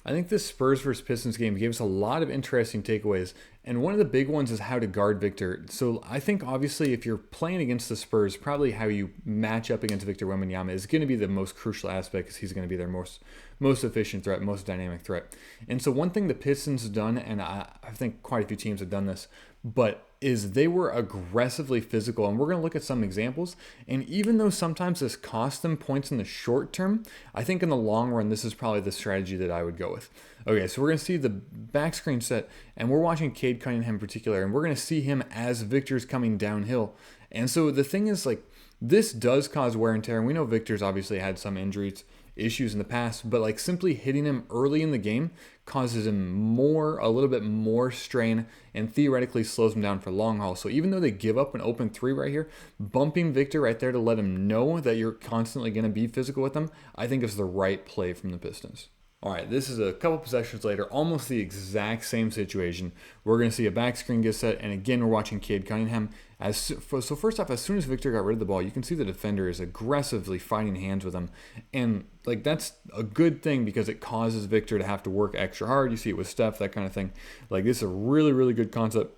I think this Spurs versus Pistons game gave us a lot of interesting takeaways, and one of the big ones is how to guard Victor. So I think obviously if you're playing against the Spurs, probably how you match up against Victor Wembanyama is going to be the most crucial aspect because he's going to be their most efficient threat, most dynamic threat. And so one thing the Pistons have done, and I think quite a few teams have done this, but is they were aggressively physical. And we're going to look at some examples. And even though sometimes this cost them points in the short term, I think in the long run, this is probably the strategy that I would go with. Okay, so we're going to see the back screen set, and we're watching Cade Cunningham in particular, and we're going to see him as Victor's coming downhill. And so the thing is, like, this does cause wear and tear. And we know Victor's obviously had some injuries, issues in the past, but like simply hitting him early in the game causes him a little bit more strain and theoretically slows him down for long haul. So even though they give up an open three right here, bumping Victor right there to let him know that you're constantly going to be physical with him, I think is the right play from the Pistons. All right, this is a couple possessions later, almost the exact same situation. We're going to see a back screen get set, and again, we're watching Cade Cunningham. So first off, as soon as Victor got rid of the ball, you can see the defender is aggressively fighting hands with him. And like that's a good thing because it causes Victor to have to work extra hard. You see it with Steph, that kind of thing. Like this is a really, really good concept.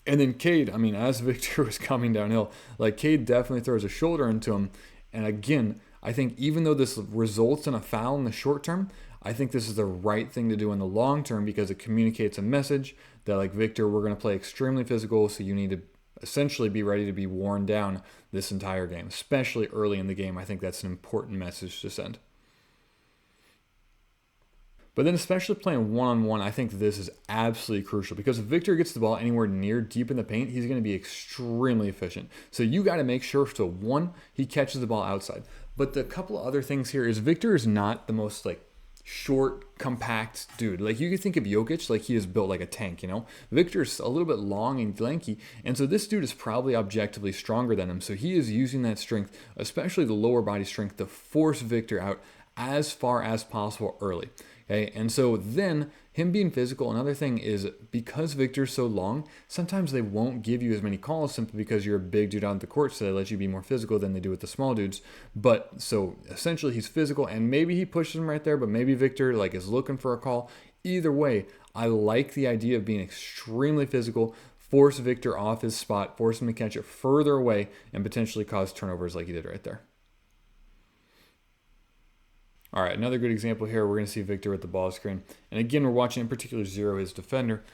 And then Cade, I mean, as Victor was coming downhill, like Cade definitely throws a shoulder into him. And again, I think even though this results in a foul in the short term, I think this is the right thing to do in the long term because it communicates a message that, like, Victor, we're going to play extremely physical, so you need to essentially be ready to be worn down this entire game, especially early in the game. I think that's an important message to send. But then especially playing one-on-one, I think this is absolutely crucial because if Victor gets the ball anywhere near deep in the paint, he's going to be extremely efficient. So you got to make sure, so one, he catches the ball outside. But the couple of other things here is Victor is not the most, like, short, compact dude. Like you could think of Jokic, like he is built like a tank, you know? Victor's a little bit long and lanky, and so this dude is probably objectively stronger than him. So he is using that strength, especially the lower body strength, to force Victor out as far as possible early. Okay, and so then him being physical, another thing is because Victor's so long, sometimes they won't give you as many calls simply because you're a big dude on the court, so they let you be more physical than they do with the small dudes. But so essentially he's physical, and maybe he pushes him right there, but maybe Victor like is looking for a call. Either way, I like the idea of being extremely physical, force Victor off his spot, force him to catch it further away, and potentially cause turnovers like he did right there. All right, another good example here. We're going to see Victor with the ball screen. And again, we're watching in particular zero his defender.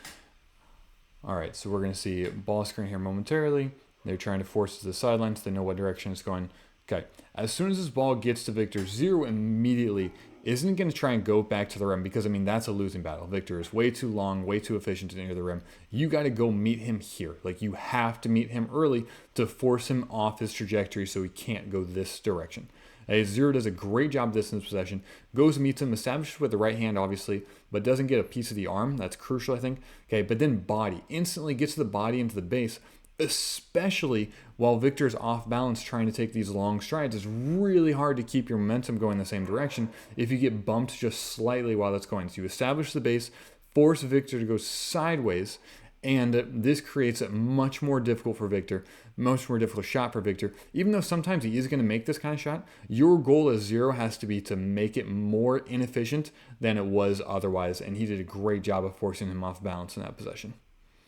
All right, so we're going to see ball screen here momentarily. They're trying to force it to the sidelines. They know what direction it's going. Okay, as soon as this ball gets to Victor, zero immediately isn't going to try and go back to the rim because, I mean, that's a losing battle. Victor is way too long, way too efficient to near the rim. You got to go meet him here. Like, you have to meet him early to force him off his trajectory so he can't go this direction. Zero does a great job of this in this possession. Goes and meets him, establishes with the right hand, obviously, but doesn't get a piece of the arm. That's crucial, I think. Okay, but then body. Instantly gets the body into the base, especially while Victor's off balance trying to take these long strides. It's really hard to keep your momentum going the same direction if you get bumped just slightly while that's going. So you establish the base, force Victor to go sideways, and this creates it much more difficult for Victor, much more difficult shot for Victor. Even though sometimes he is going to make this kind of shot, your goal as zero has to be to make it more inefficient than it was otherwise, and he did a great job of forcing him off balance in that possession.